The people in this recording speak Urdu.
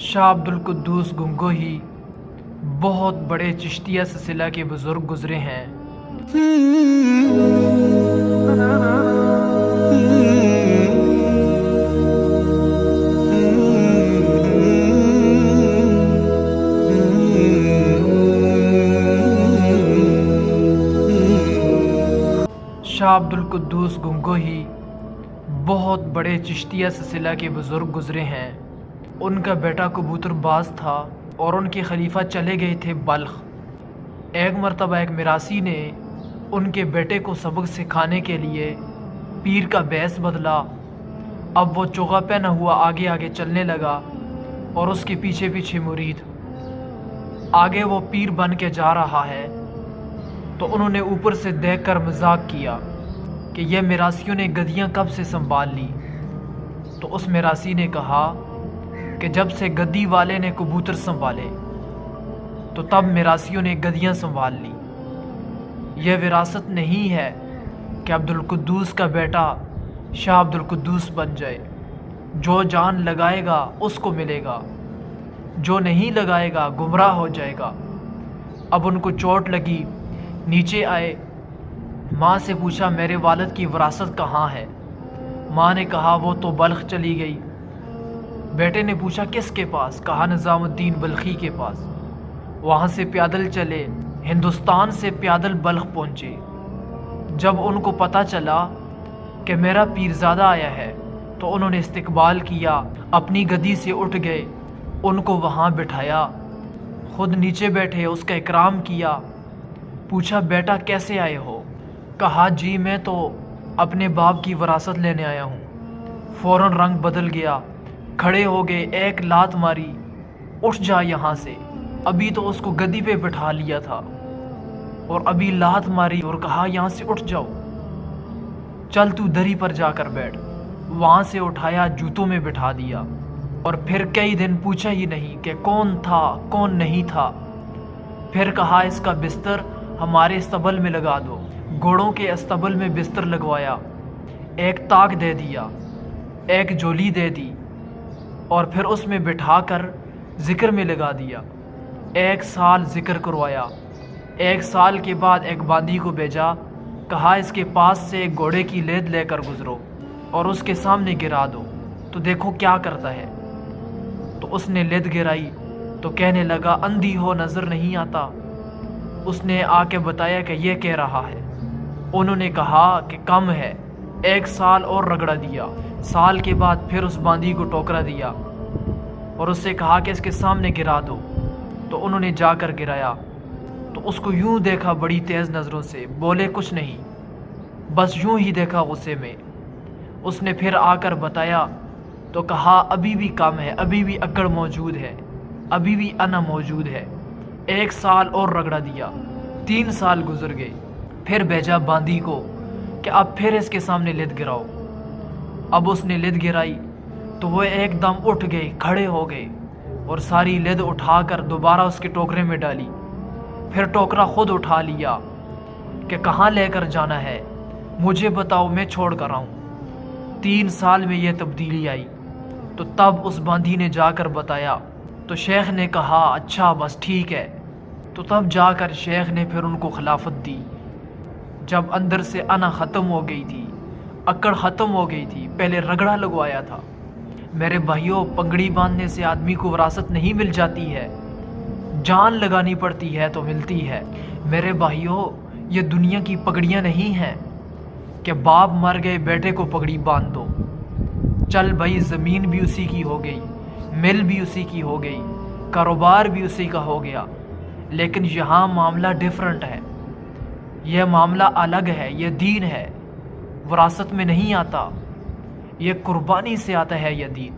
شاہ عبدالقدوس گنگوہی بہت بڑے چشتیہ سلسلہ کے بزرگ گزرے ہیں۔ شاہ عبدالقدوس گنگوہی بہت بڑے چشتیہ سلسلہ کے بزرگ گزرے ہیں۔ ان کا بیٹا کبوتر باز تھا اور ان کے خلیفہ چلے گئے تھے بلخ۔ ایک مرتبہ ایک میراثی نے ان کے بیٹے کو سبق سکھانے کے لیے پیر کا بیس بدلا۔ اب وہ چوغا پہنا ہوا آگے آگے چلنے لگا اور اس کے پیچھے پیچھے مرید۔ آگے وہ پیر بن کے جا رہا ہے تو انہوں نے اوپر سے دیکھ کر مذاق کیا کہ یہ میراثیوں نے گدیاں کب سے سنبھال لی۔ تو اس میراثی نے کہا کہ جب سے گدی والے نے کبوتر سنبھالے تو تب میراثیوں نے گدیاں سنبھال لی۔ یہ وراثت نہیں ہے کہ عبدالقدوس کا بیٹا شاہ عبدالقدوس بن جائے۔ جو جان لگائے گا اس کو ملے گا، جو نہیں لگائے گا گمراہ ہو جائے گا۔ اب ان کو چوٹ لگی، نیچے آئے، ماں سے پوچھا میرے والد کی وراثت کہاں ہے؟ ماں نے کہا وہ تو بلخ چلی گئی۔ بیٹے نے پوچھا کس کے پاس؟ کہا نظام الدین بلخی کے پاس۔ وہاں سے پیادل چلے، ہندوستان سے پیادل بلخ پہنچے۔ جب ان کو پتہ چلا کہ میرا پیرزادہ آیا ہے تو انہوں نے استقبال کیا، اپنی گدی سے اٹھ گئے، ان کو وہاں بٹھایا، خود نیچے بیٹھے، اس کا اکرام کیا۔ پوچھا بیٹا کیسے آئے ہو؟ کہا جی میں تو اپنے باپ کی وراثت لینے آیا ہوں۔ فوراً رنگ بدل گیا، کھڑے ہو گئے، ایک لات ماری، اٹھ جا یہاں سے۔ ابھی تو اس کو گدی پہ بٹھا لیا تھا اور ابھی لات ماری اور کہا یہاں سے اٹھ جاؤ، چل تو دری پر جا کر بیٹھ۔ وہاں سے اٹھایا، جوتوں میں بٹھا دیا اور پھر کئی دن پوچھا ہی نہیں کہ کون تھا کون نہیں تھا۔ پھر کہا اس کا بستر ہمارے استبل میں لگا دو۔ گھوڑوں کے استبل میں بستر لگوایا، ایک تاک دے دیا، ایک جولی دے دی اور پھر اس میں بٹھا کر ذکر میں لگا دیا۔ 1 سال ذکر کروایا۔ 1 سال کے بعد ایک باندی کو بھیجا، کہا اس کے پاس سے ایک گھوڑے کی لید لے کر گزرو اور اس کے سامنے گرا دو تو دیکھو کیا کرتا ہے۔ تو اس نے لید گرائی تو کہنے لگا اندھی ہو نظر نہیں آتا۔ اس نے آ کے بتایا کہ یہ کہہ رہا ہے۔ انہوں نے کہا کہ کم ہے، 1 سال اور رگڑا دیا۔ سال کے بعد پھر اس باندی کو ٹوکرا دیا اور اس سے کہا کہ اس کے سامنے گرا دو۔ تو انہوں نے جا کر گرایا تو اس کو یوں دیکھا بڑی تیز نظروں سے، بولے کچھ نہیں، بس یوں ہی دیکھا غصے میں۔ اس نے پھر آ کر بتایا تو کہا ابھی بھی کم ہے، ابھی بھی اکڑ موجود ہے، ابھی بھی انا موجود ہے۔ 1 سال اور رگڑا دیا۔ 3 سال گزر گئے۔ پھر بھیجا باندی کو کہ اب پھر اس کے سامنے لد گراؤ۔ اب اس نے لد گرائی تو وہ ایک دم اٹھ گئے، کھڑے ہو گئے اور ساری لد اٹھا کر دوبارہ اس کے ٹوکرے میں ڈالی۔ پھر ٹوکرا خود اٹھا لیا کہ کہاں لے کر جانا ہے، مجھے بتاؤ میں چھوڑ کر آؤں۔ 3 سال میں یہ تبدیلی آئی۔ تو تب اس باندی نے جا کر بتایا تو شیخ نے کہا اچھا بس ٹھیک ہے۔ تو تب جا کر شیخ نے پھر ان کو خلافت دی۔ جب اندر سے انا ختم ہو گئی تھی، اکڑ ختم ہو گئی تھی، پہلے رگڑا لگوایا تھا۔ میرے بھائیوں، پگڑی باندھنے سے آدمی کو وراثت نہیں مل جاتی ہے، جان لگانی پڑتی ہے تو ملتی ہے۔ میرے بھائیوں، یہ دنیا کی پگڑیاں نہیں ہیں کہ باپ مر گئے بیٹے کو پگڑی باندھ دو۔ چل بھائی، زمین بھی اسی کی ہو گئی، مل بھی اسی کی ہو گئی، کاروبار بھی اسی کا ہو گیا، لیکن یہاں معاملہ ڈیفرنٹ ہے، یہ معاملہ الگ ہے، یہ دین ہے، وراثت میں نہیں آتا، یہ قربانی سے آتا ہے یہ دین۔